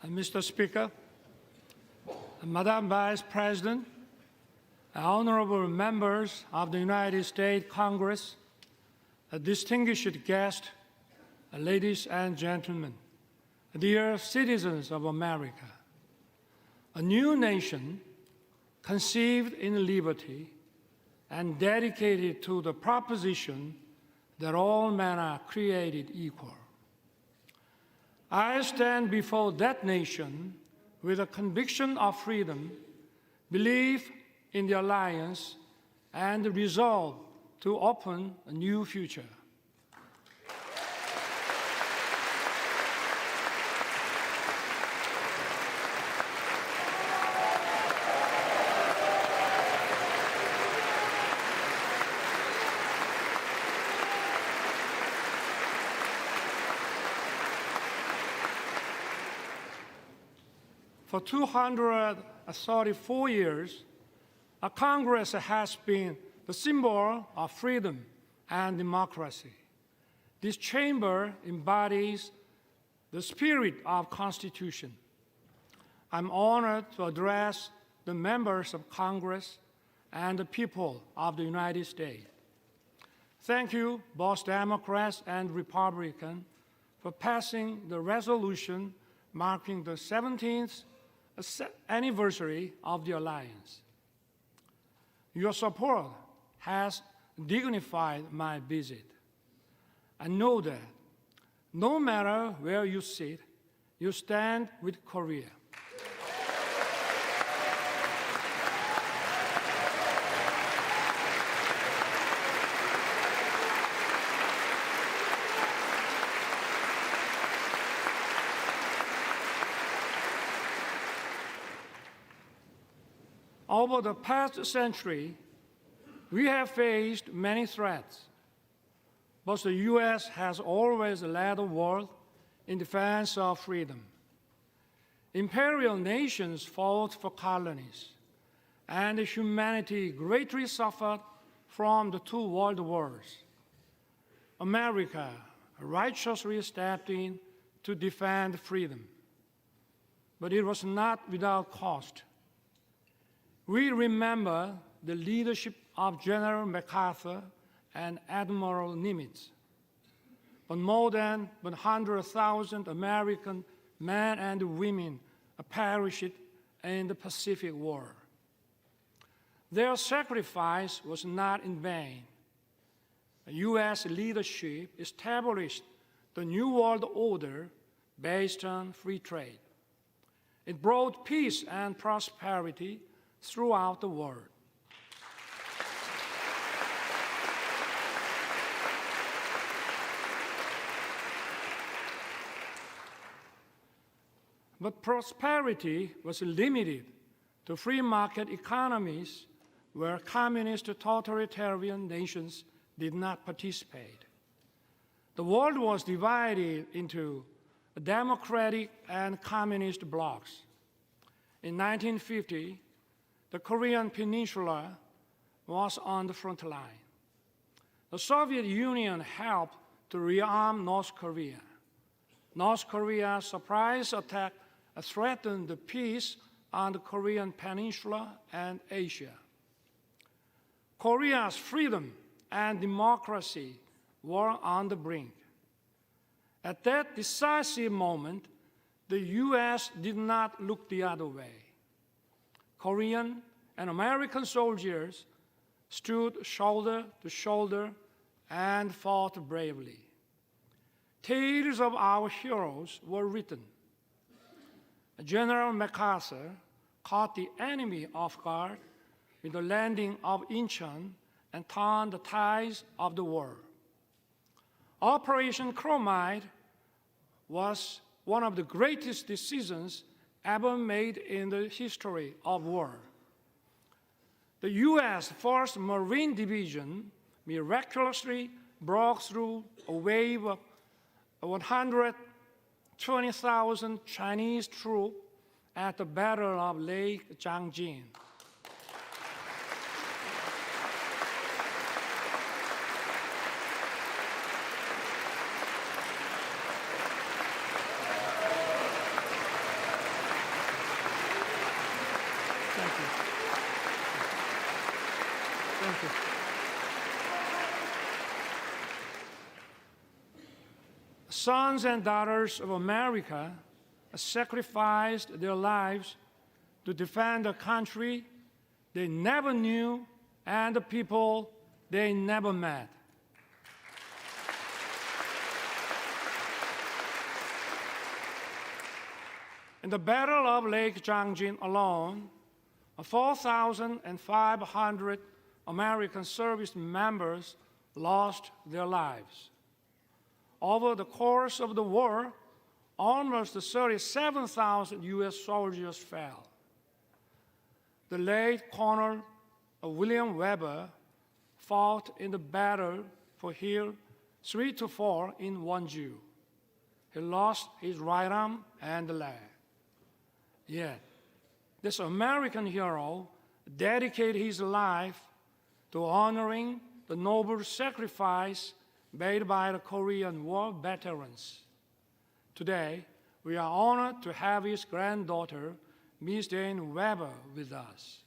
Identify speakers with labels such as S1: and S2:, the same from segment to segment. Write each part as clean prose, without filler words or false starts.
S1: Mr. Speaker, Madam Vice President, honorable members of the United States Congress, distinguished guests, ladies and gentlemen, dear citizens of America, a new nation conceived in liberty and dedicated to the proposition that all men are created equal. I stand before that nation with a conviction of freedom, belief in the alliance, and the resolve to open a new future. For 234 years, Congress has been the symbol of freedom and democracy. This chamber embodies the spirit of Constitution. I'm honored to address the members of Congress and the people of the United States. Thank you, both Democrats and Republicans, for passing the resolution marking the 17th anniversary of the alliance. Your support has dignified my visit. I know that no matter where you sit, you stand with Korea. Over the past century, we have faced many threats, but the U.S. has always led the world in defense of freedom. Imperial nations fought for colonies, and humanity greatly suffered from the two world wars. America righteously stepped in to defend freedom, but it was not without cost. We remember the leadership of General MacArthur and Admiral Nimitz. But more than 100,000 American men and women perished in the Pacific War. Their sacrifice was not in vain. The U.S. leadership established the New World Order based on free trade. It brought peace and prosperity throughout the world. But prosperity was limited to free market economies where communist totalitarian nations did not participate. The world was divided into democratic and communist blocs. In 1950, the Korean Peninsula was on the front line. The Soviet Union helped to rearm North Korea. North Korea's surprise attack threatened the peace on the Korean Peninsula and Asia. Korea's freedom and democracy were on the brink. At that decisive moment, the U.S. did not look the other way. Korean and American soldiers stood shoulder to shoulder and fought bravely. Tales of our heroes were written. General MacArthur caught the enemy off guard with the landing of Incheon and turned the tides of the war. Operation Chromite was one of the greatest decisions ever made in the history of war. The U.S. 1st Marine Division miraculously broke through a wave of 120,000 Chinese troops at the Battle of Lake Changjin. Thank you. Sons and daughters of America sacrificed their lives to defend a country they never knew and the people they never met. In the Battle of Lake Changjin alone, 4,500 American service members lost their lives. Over the course of the war, almost 37,000 U.S. soldiers fell. The late Colonel William Weber fought in the battle for Hill 3 to 4 in Wonju. He lost his right arm and leg. Yet, this American hero dedicated his life to honoring the noble sacrifice made by the Korean War veterans. Today, we are honored to have his granddaughter, Ms. Jane Weber, with us.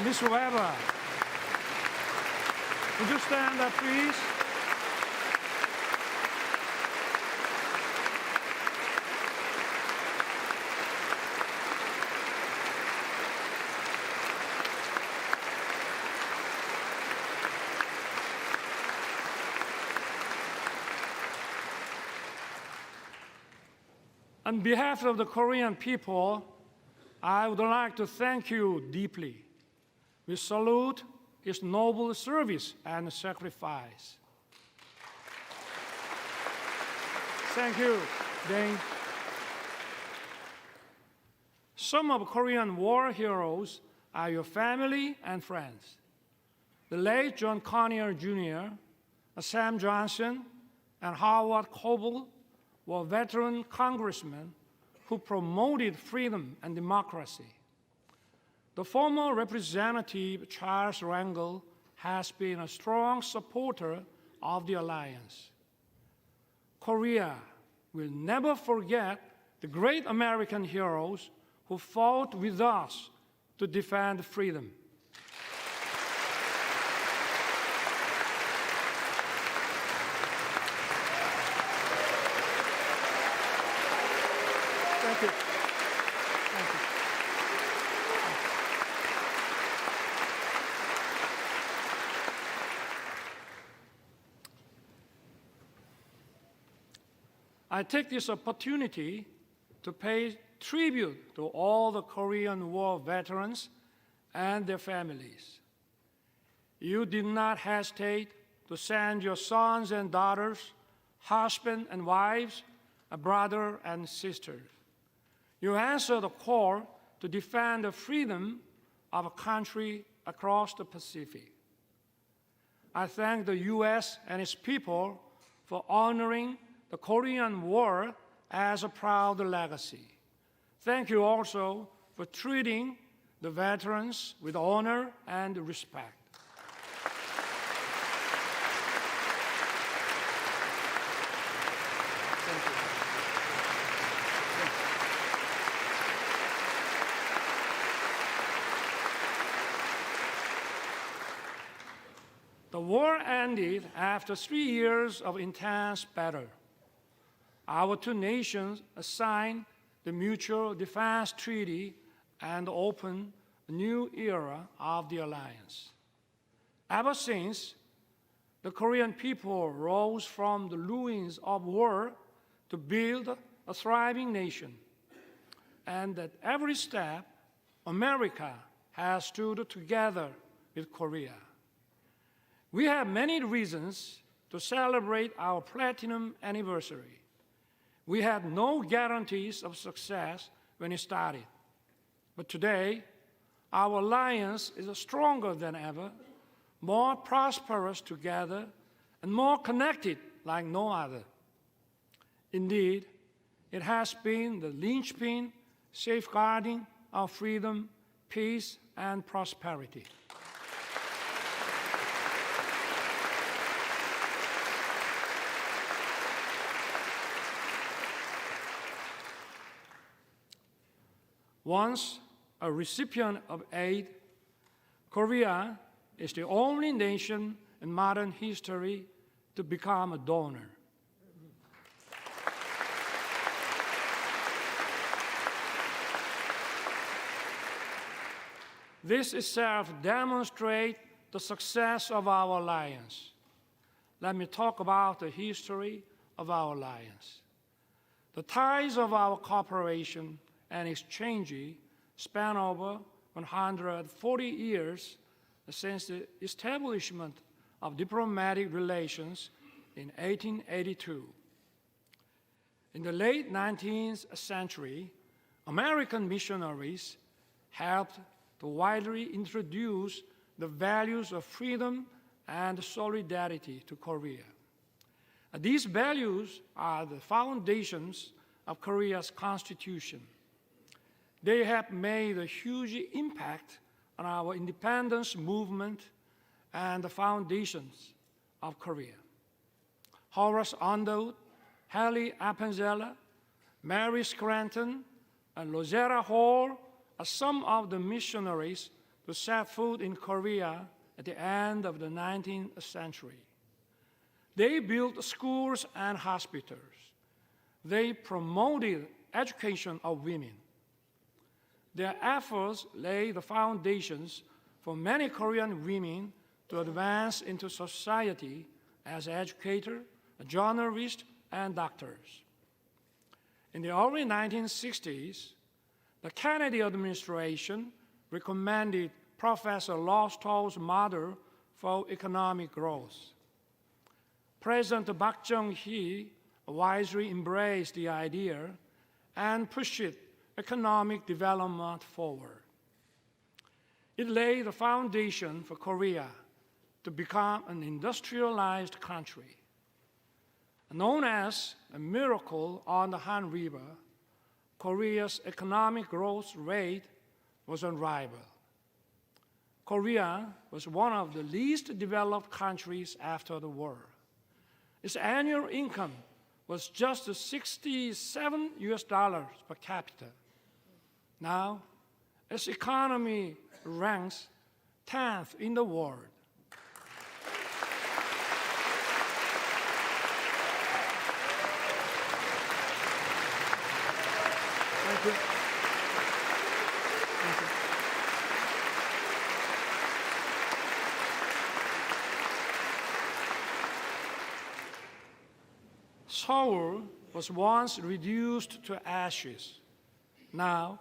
S1: Ms. Weber, would you stand up, please? On behalf of the Korean people, I would like to thank you deeply. We salute his noble service and sacrifice. Thank you, Dane. Some of Korean war heroes are your family and friends. The late John Conyers Jr., Sam Johnson, and Howard Coble were veteran congressmen who promoted freedom and democracy. The former Representative Charles Rangel has been a strong supporter of the alliance. Korea will never forget the great American heroes who fought with us to defend freedom. Thank you. Thank you. I take this opportunity to pay tribute to all the Korean War veterans and their families. You did not hesitate to send your sons and daughters, husbands and wives, brothers and sisters. You answered the call to defend the freedom of a country across the Pacific. I thank the U.S. and its people for honoring the Korean War as a proud legacy. Thank you also for treating the veterans with honor and respect. Thank you. The war ended after 3 years of intense battle. Our two nations signed the Mutual Defense Treaty and opened a new era of the alliance. Ever since, the Korean people rose from the ruins of war to build a thriving nation. And at every step, America has stood together with Korea. We have many reasons to celebrate our platinum anniversary. We had no guarantees of success when it started. But today, our alliance is stronger than ever, more prosperous together, and more connected like no other. Indeed, it has been the linchpin safeguarding our freedom, peace, and prosperity. Once, a recipient of aid, Korea is the only nation in modern history to become a donor. This itself demonstrates the success of our alliance. Let me talk about the history of our alliance. The ties of our cooperation and exchange span over 140 years since the establishment of diplomatic relations in 1882. In the late 19th century, American missionaries helped to widely introduce the values of freedom and solidarity to Korea. These values are the foundations of Korea's constitution. They have made a huge impact on our independence movement and the foundations of Korea. Horace Underwood, Hallie Appenzeller, Mary Scranton, and Rosetta Hall are some of the missionaries who set foot in Korea at the end of the 19th century. They built schools and hospitals. They promoted education of women. Their efforts laid the foundations for many Korean women to advance into society as educators, journalists, and doctors. In the early 1960s, the Kennedy administration recommended Professor Lowstow's model for economic growth. President Park Chung-hee wisely embraced the idea and pushed economic development forward. It laid the foundation for Korea to become an industrialized country. Known as a miracle on the Han River, Korea's economic growth rate was unrivaled. Korea was one of the least developed countries after the war. Its annual income was just $67 per capita. Now, its economy ranks 10th in the world. Thank you. Thank you. Seoul was once reduced to ashes. Now,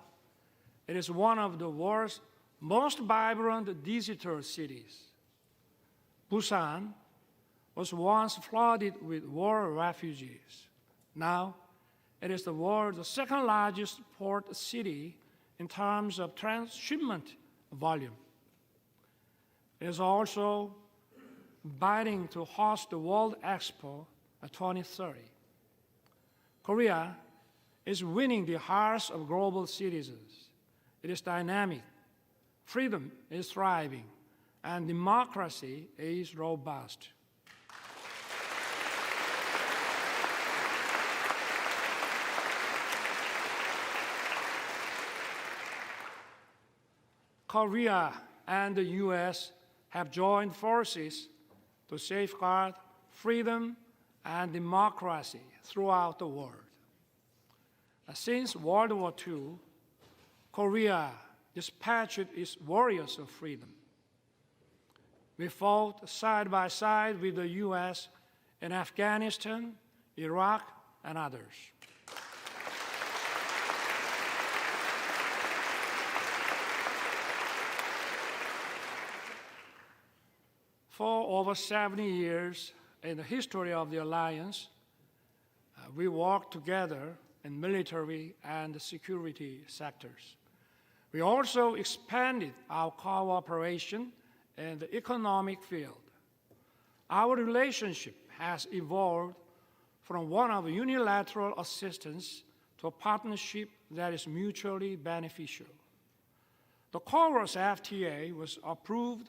S1: it is one of the world's most vibrant digital cities. Busan was once flooded with war refugees. Now, it is the world's second largest port city in terms of transshipment volume. It is also bidding to host the World Expo 2030. Korea is winning the hearts of global citizens. It is dynamic, freedom is thriving, and democracy is robust. Korea and the U.S. have joined forces to safeguard freedom and democracy throughout the world. Since World War II, Korea dispatched its warriors of freedom. We fought side by side with the U.S. in Afghanistan, Iraq, and others. For over 70 years in the history of the alliance, we worked together in military and security sectors. We also expanded our cooperation in the economic field. Our relationship has evolved from one of unilateral assistance to a partnership that is mutually beneficial. The CORUS FTA was approved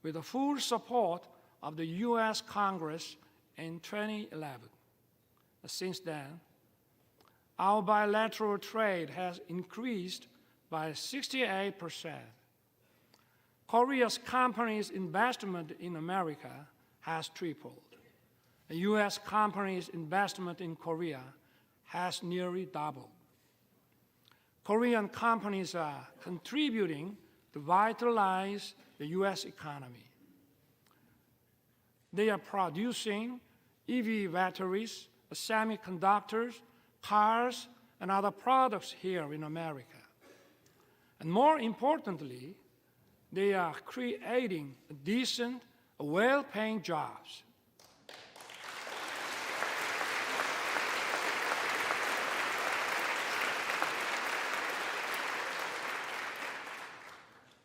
S1: with the full support of the U.S. Congress in 2011. Since then, our bilateral trade has increased by 68%. Korea's companies' investment in America has tripled. The U.S. companies' investment in Korea has nearly doubled. Korean companies are contributing to vitalize the U.S. economy. They are producing EV batteries, semiconductors, cars, and other products here in America. And more importantly, they are creating decent, well-paying jobs.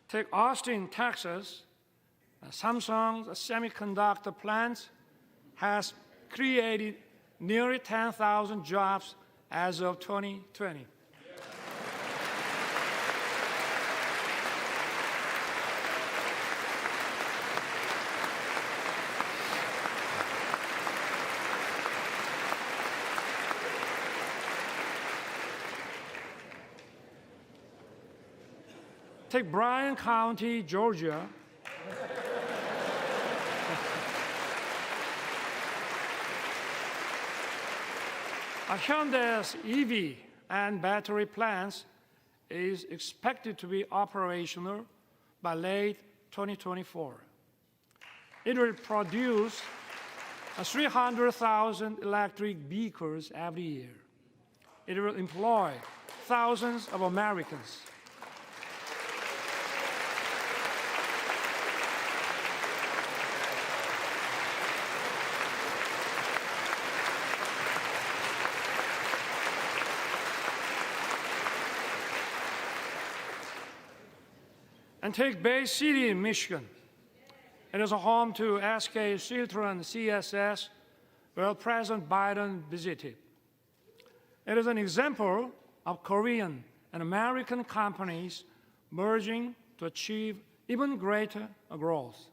S1: Take Austin, Texas. Samsung's semiconductor plant has created nearly 10,000 jobs as of 2020. Take Bryan County, Georgia. Hyundai's EV and battery plants is expected to be operational by late 2024. It will produce 300,000 electric vehicles every year. It will employ thousands of Americans. And take Bay City in Michigan. It is a home to SK Siltron CSS, where President Biden visited. It is an example of Korean and American companies merging to achieve even greater growth.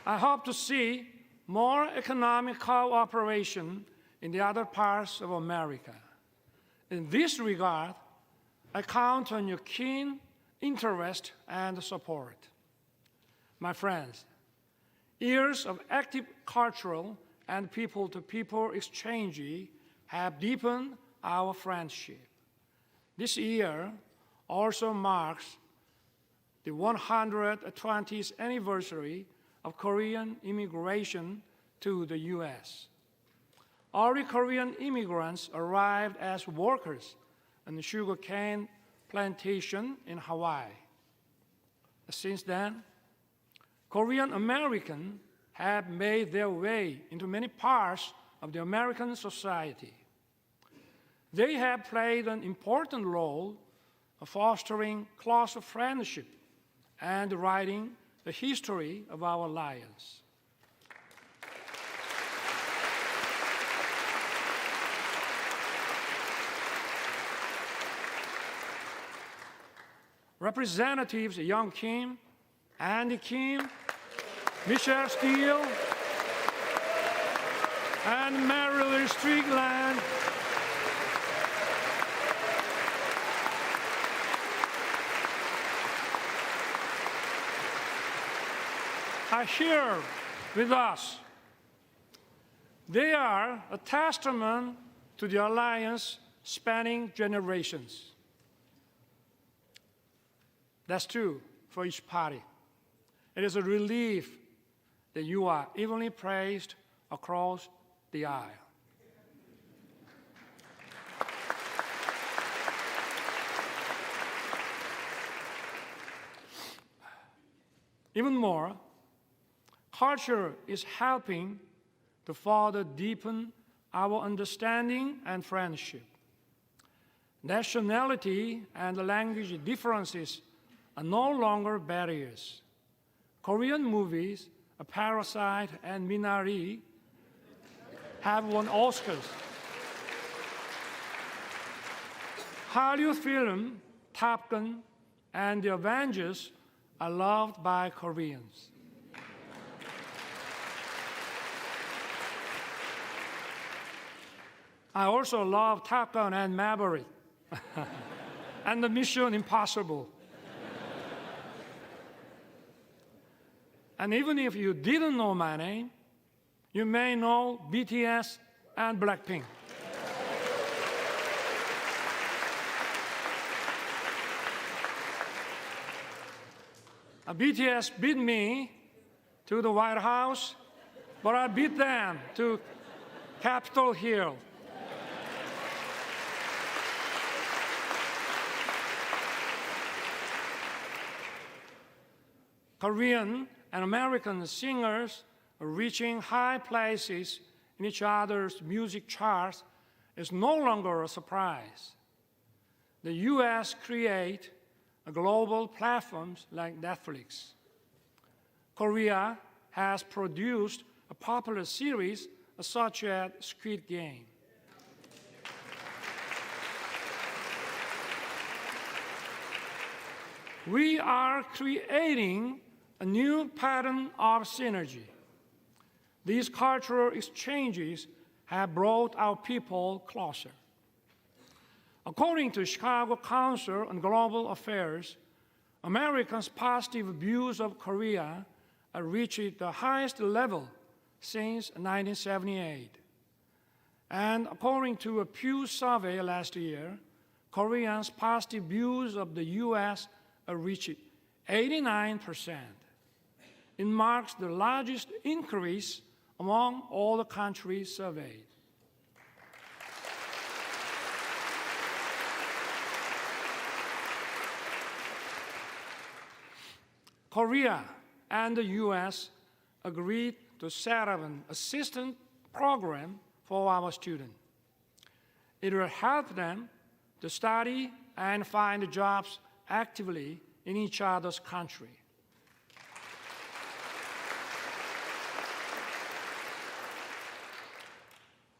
S1: I hope to see more economic cooperation in the other parts of America. In this regard, I count on your keen interest and support. My friends, years of active cultural and people-to-people exchange have deepened our friendship. This year also marks the 120th anniversary of Korean immigration to the U.S. Early Korean immigrants arrived as workers on the sugarcane plantation in Hawaii. Since then, Korean Americans have made their way into many parts of the American society. They have played an important role of fostering close friendship and writing the history of our alliance. Representatives Young Kim, Andy Kim, Michelle Steele, and Marilyn Strickland are here with us. They are a testament to the alliance spanning generations. That's true for each party. It is a relief that you are evenly praised across the aisle. Even more, culture is helping to further deepen our understanding and friendship. Nationality and language differences are no longer barriers. Korean movies, Parasite and Minari, have won Oscars. Hallyu film, Top Gun, and The Avengers are loved by Koreans. I also love Top Gun and Maverick and the Mission Impossible. And even if you didn't know my name, you may know BTS and Blackpink. BTS beat me to the White House, but I beat them to Capitol Hill. Korean and American singers are reaching high places in each other's music charts is no longer a surprise. The US create global platforms like Netflix. Korea has produced a popular series such as Squid Game. We are creating a new pattern of synergy. These cultural exchanges have brought our people closer. According to Chicago Council on Global Affairs, Americans' positive views of Korea have reached the highest level since 1978. And according to a Pew survey last year, Koreans' positive views of the U.S. have reached 89%. It marks the largest increase among all the countries surveyed. Korea and the U.S. agreed to set up an assistance program for our students. It will help them to study and find jobs actively in each other's country.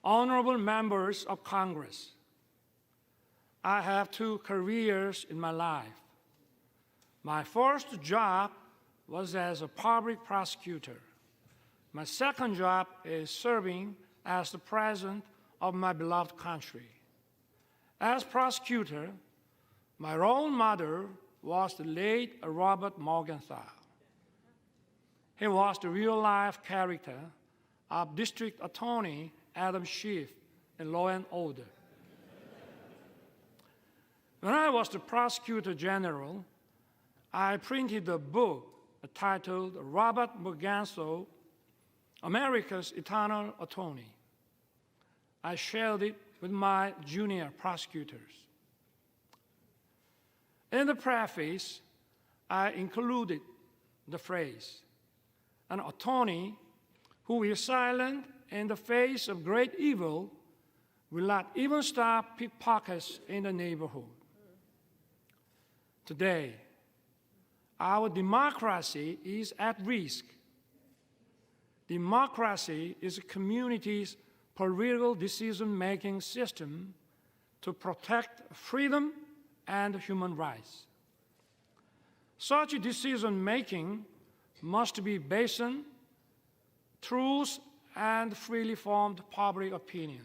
S1: Honorable members of Congress, I have 2 careers in my life. My first job was as a public prosecutor. My second job is serving as the president of my beloved country. As prosecutor, my role model was the late Robert Morgenthau. He was the real-life character of District Attorney Adam Schiff in Law and Order. When I was the Prosecutor General, I printed a book titled Robert Morgenthau, America's Eternal Attorney. I shared it with my junior prosecutors. In the preface, I included the phrase, an attorney who is silent in the face of great evil will not even stop pickpockets in the neighborhood. Today, our democracy is at risk. Democracy is a community's political decision-making system to protect freedom and human rights. Such decision-making must be based on truth and freely formed public opinion.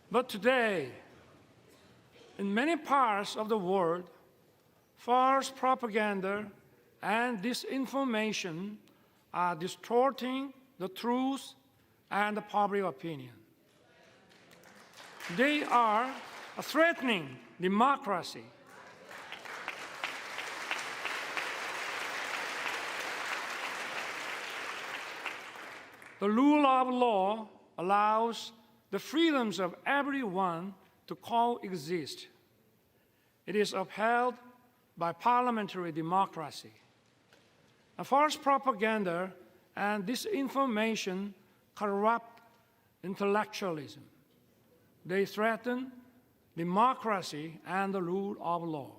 S1: But today, in many parts of the world, false propaganda and disinformation are distorting the truth and the public opinion. They are threatening democracy. The rule of law allows the freedoms of everyone to coexist. It is upheld by parliamentary democracy. False propaganda and disinformation corrupt intellectualism. They threaten democracy and the rule of law.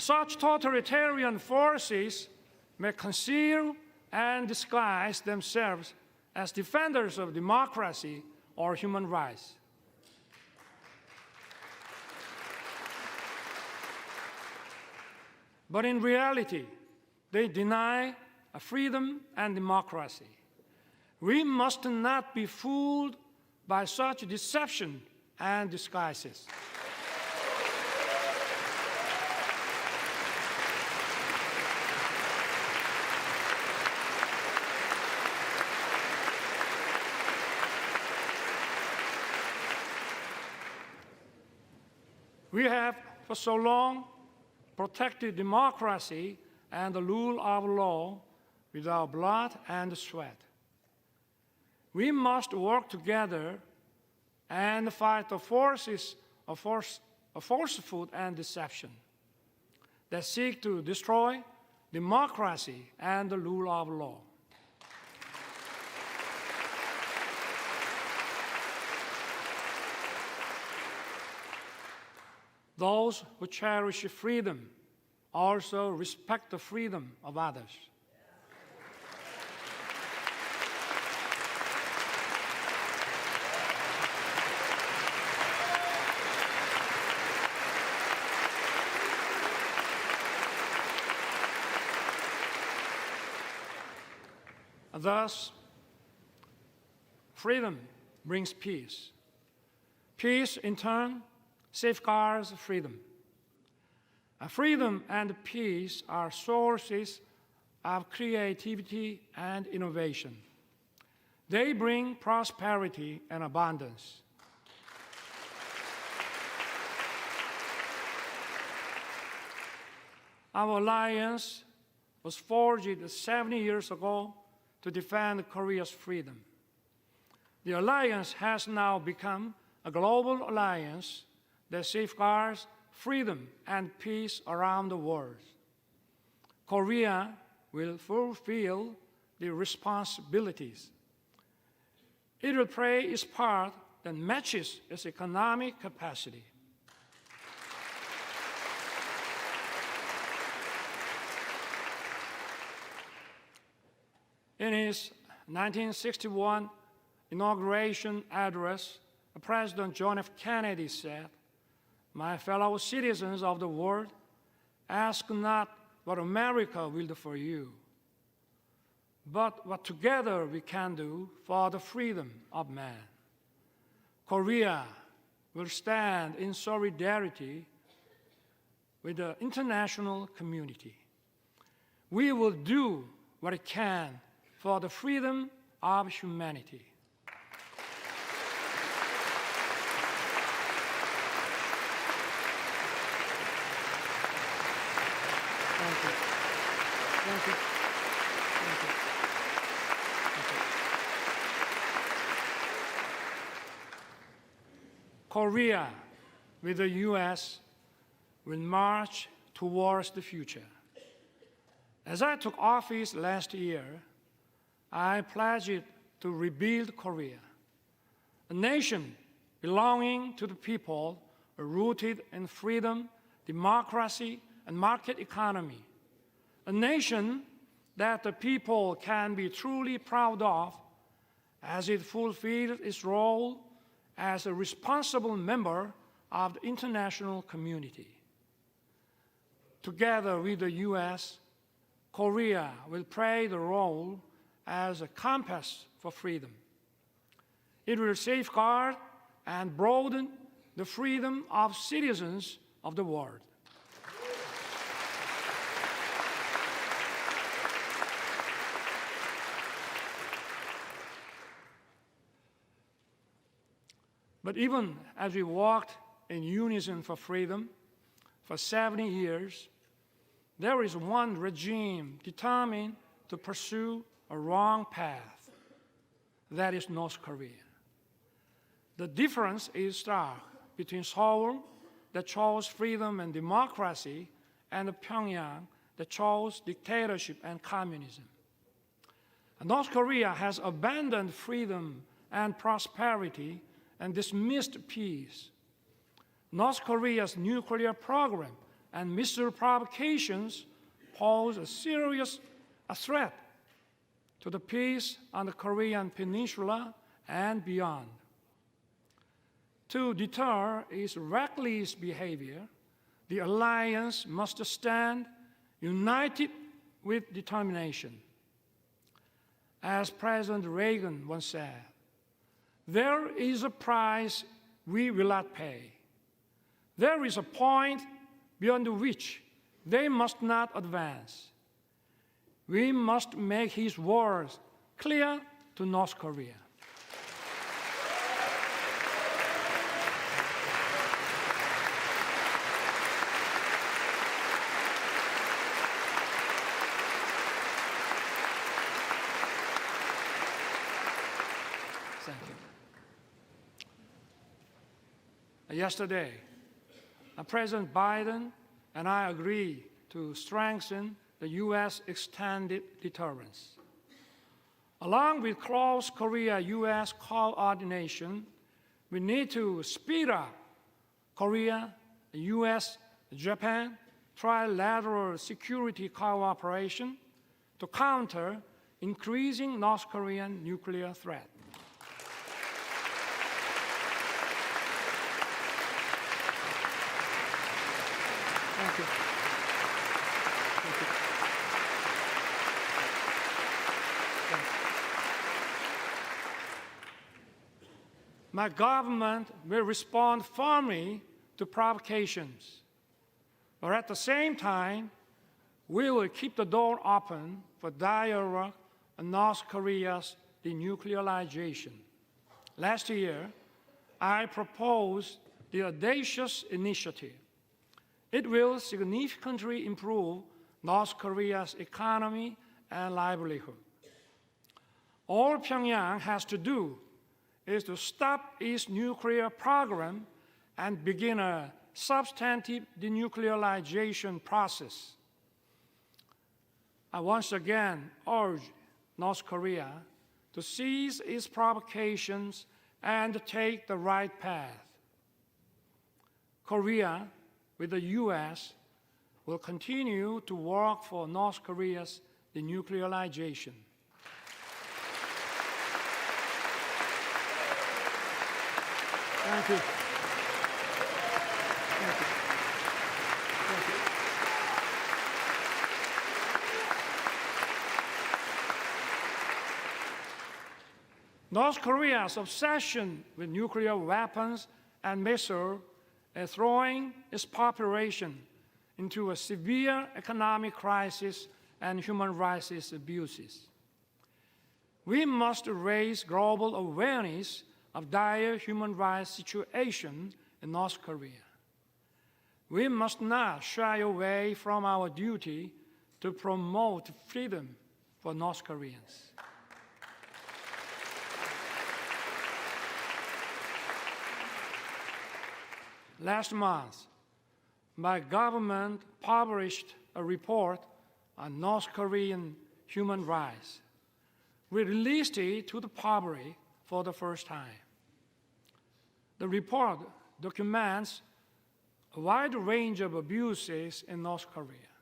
S1: Such totalitarian forces may conceal and disguise themselves as defenders of democracy or human rights. But in reality, they deny freedom and democracy. We must not be fooled by such deception and disguises. We have for so long protected democracy and the rule of law with our blood and sweat. We must work together and fight the forces of falsehood and deception that seek to destroy democracy and the rule of law. Those who cherish freedom also respect the freedom of others. Thus, freedom brings peace. Peace, in turn, safeguards freedom. Freedom and peace are sources of creativity and innovation. They bring prosperity and abundance. Our alliance was forged 70 years ago to defend Korea's freedom. The alliance has now become a global alliance that safeguards freedom and peace around the world. Korea will fulfill the responsibilities. It will play its part that matches its economic capacity. In his 1961 inauguration address, President John F. Kennedy said, "My fellow citizens of the world, ask not what America will do for you, but what together we can do for the freedom of man." Korea will stand in solidarity with the international community. We will do what it can for the freedom of humanity. Thank you. Thank you. Thank you. Thank you. Korea, with the U.S., will march towards the future. As I took office last year, I pledged to rebuild Korea, a nation belonging to the people, rooted in freedom, democracy, and market economy, a nation that the people can be truly proud of as it fulfills its role as a responsible member of the international community. Together with the U.S., Korea will play the role as a compass for freedom. It will safeguard and broaden the freedom of citizens of the world. But even as we walked in unison for freedom for 70 years, there is one regime determined to pursue a wrong path. That is North Korea. The difference is stark between Seoul, that chose freedom and democracy, and Pyongyang, that chose dictatorship and communism. North Korea has abandoned freedom and prosperity and dismissed peace. North Korea's nuclear program and missile provocations pose a serious threat to the peace on the Korean Peninsula and beyond. To deter its reckless behavior, the alliance must stand united with determination. As President Reagan once said, "There is a price we will not pay. There is a point beyond which they must not advance." We must make his words clear to North Korea. Thank you. Yesterday, President Biden and I agreed to strengthen the U.S. extended deterrence. Along with close Korea-U.S. coordination, we need to speed up Korea, U.S., Japan trilateral security cooperation to counter increasing North Korean nuclear threat. Thank you. Thank you. My government will respond firmly to provocations, but at the same time, we will keep the door open for dialogue on North Korea's denuclearization. Last year, I proposed the audacious initiative. It will significantly improve North Korea's economy and livelihood. All Pyongyang has to do is to stop its nuclear program and begin a substantive denuclearization process. I once again urge North Korea to cease its provocations and take the right path. Korea, with the U.S., will continue to work for North Korea's denuclearization. Thank you. Thank you. Thank you. North Korea's obsession with nuclear weapons and missiles is throwing its population into a severe economic crisis and human rights abuses. We must raise global awareness of dire human rights situation in North Korea. We must not shy away from our duty to promote freedom for North Koreans. Last month, my government published a report on North Korean human rights. We released it to the public for the first time. The report documents a wide range of abuses in North Korea.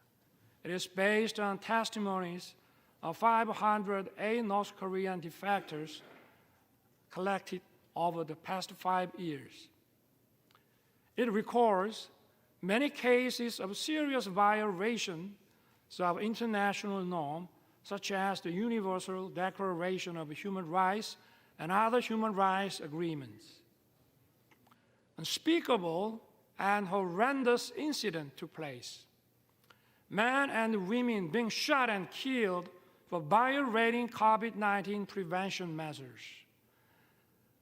S1: It is based on testimonies of 508 North Korean defectors collected over the past 5 years. It records many cases of serious violations of international norms, such as the Universal Declaration of Human Rights and other human rights agreements. Unspeakable and horrendous incidents took place. Men and women being shot and killed for violating COVID-19 prevention measures.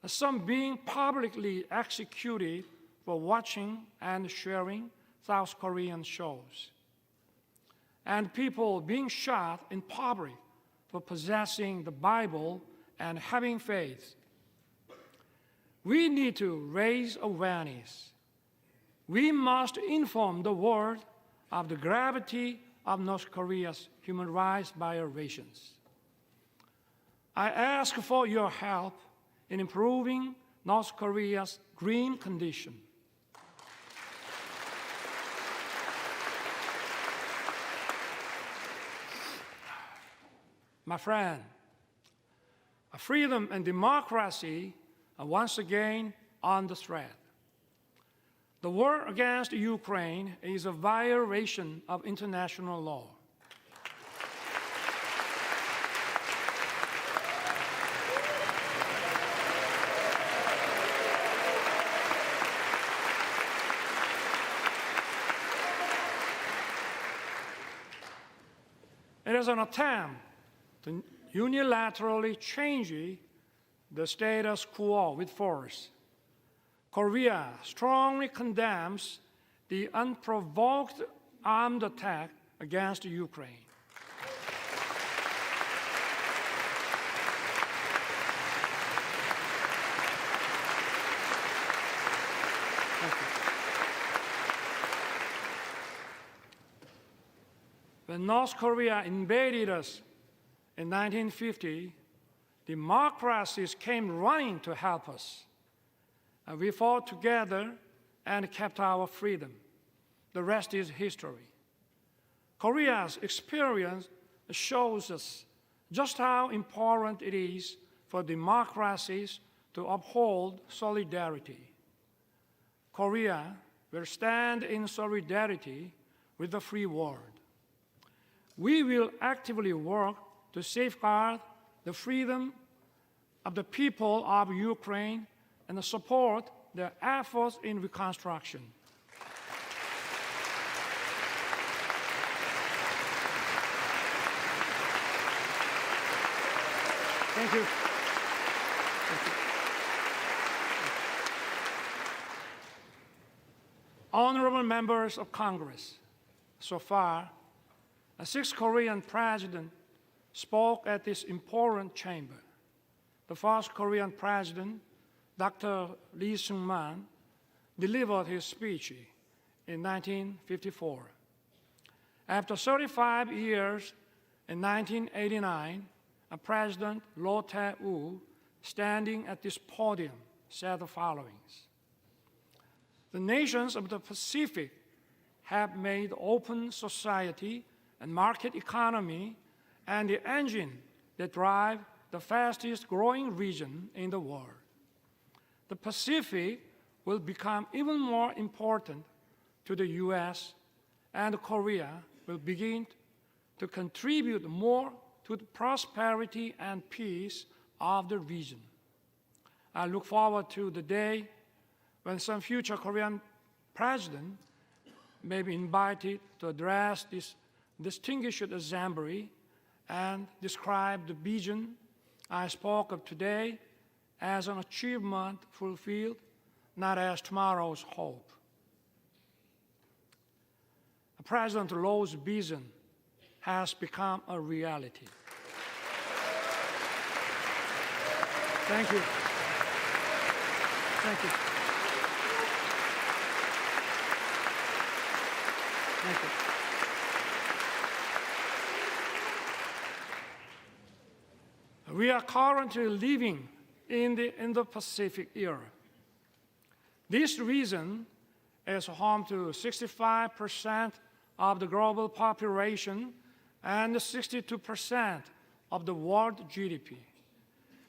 S1: Some being publicly executed for watching and sharing South Korean shows. And people being shot in public for possessing the Bible and having faith. We need to raise awareness. We must inform the world of the gravity of North Korea's human rights violations. I ask for your help in improving North Korea's green condition. My friend, freedom and democracy are once again under threat. The war against Ukraine is a violation of international law. It is an attempt to unilaterally change the status quo with force. Korea strongly condemns the unprovoked armed attack against Ukraine. When North Korea invaded us in 1950, democracies came running to help us. We fought together and kept our freedom. The rest is history. Korea's experience shows us just how important it is for democracies to uphold solidarity. Korea will stand in solidarity with the free world. We will actively work to safeguard the freedom of the people of Ukraine and support their efforts in reconstruction. Thank you. Honorable members of Congress, so far, 6 Korean presidents spoke at this important chamber. The first Korean president, Dr. Lee Sung-man, delivered his speech in 1954. After 35 years, in 1989, President Roh Tae-woo, standing at this podium, said the following: "The nations of the Pacific have made open society and market economy and the engine that drive the fastest growing region in the world. The Pacific will become even more important to the U.S., and Korea will begin to contribute more to the prosperity and peace of the region. I look forward to the day when some future Korean president may be invited to address this distinguished assembly and describe the vision I spoke of today as an achievement fulfilled, not as tomorrow's hope." President Roh's vision has become a reality. Thank you. Thank you. Thank you. We are currently living in the Indo-Pacific era. This region is home to 65% of the global population and 62% of the world GDP.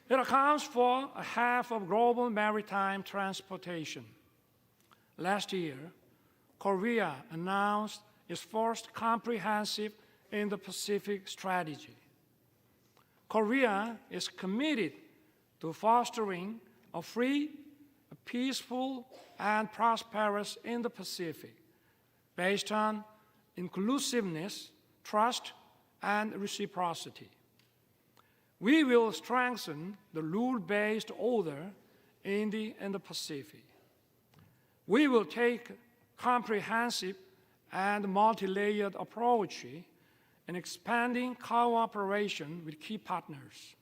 S1: It accounts for half of global maritime transportation. Last year, Korea announced its first comprehensive Indo-Pacific strategy. Korea is committed to fostering a free, a peaceful, and prosperous Indo-Pacific based on inclusiveness, trust, and reciprocity. We will strengthen the rule-based order in the Indo-Pacific. We will take comprehensive and multi-layered approach in expanding cooperation with key partners.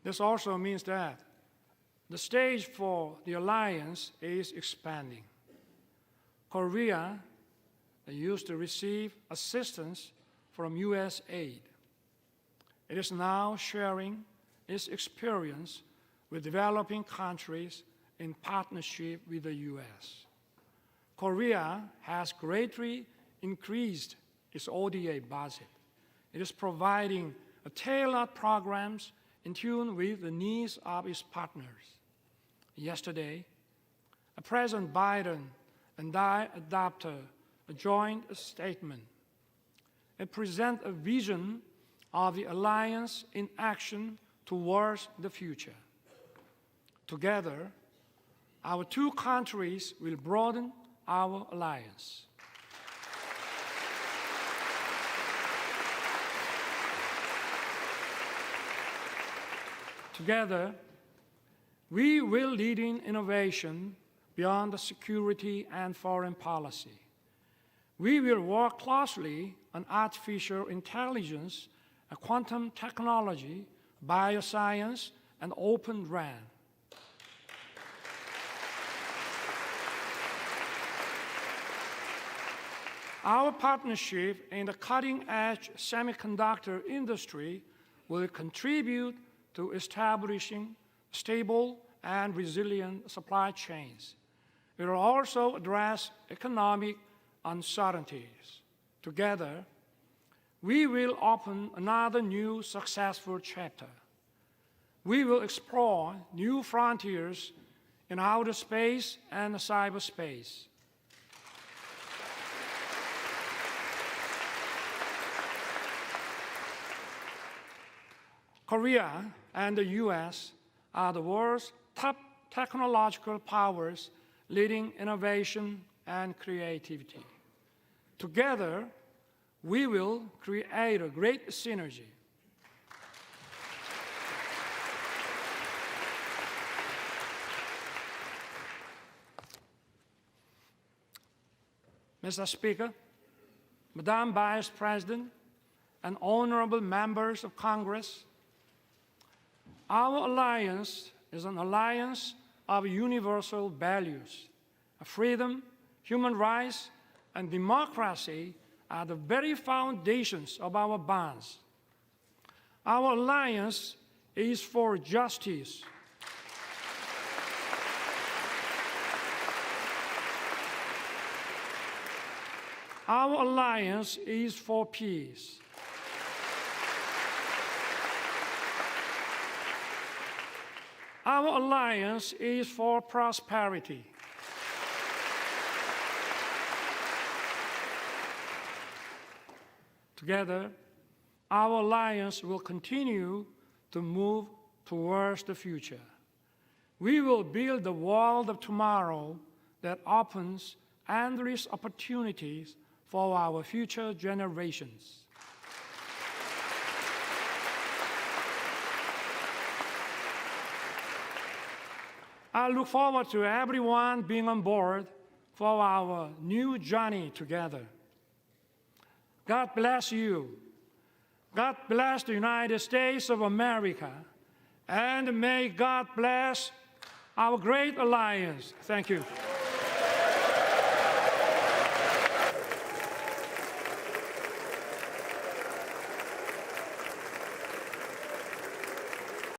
S1: This also means that the stage for the alliance is expanding. Korea used to receive assistance from U.S. aid. It is now sharing its experience with developing countries in partnership with the U.S. Korea has greatly increased its ODA budget. It is providing tailored programs in tune with the needs of its partners. Yesterday, President Biden and I adopted a joint statement. It presents a vision of the alliance in action towards the future. Together, our two countries will broaden our alliance. Together, we will lead in innovation beyond the security and foreign policy. We will work closely on artificial intelligence, quantum technology, bioscience, and Open RAN. Our partnership in the cutting-edge semiconductor industry will contribute to establishing stable and resilient supply chains. It will also address economic uncertainties. Together, we will open another new successful chapter. We will explore new frontiers in outer space and cyberspace. Korea and the US are the world's top technological powers leading innovation and creativity. Together, we will create a great synergy. Mr. Speaker, Madam Vice President, and honorable members of Congress, our alliance is an alliance of universal values. Freedom, human rights, and democracy are the very foundations of our bonds. Our alliance is for justice. Our alliance is for peace. Our alliance is for prosperity. Together, our alliance will continue to move towards the future. We will build the world of tomorrow that opens endless opportunities for our future generations. I look forward to everyone being on board for our new journey together. God bless you. God bless the United States of America. And may God bless our great alliance. Thank you.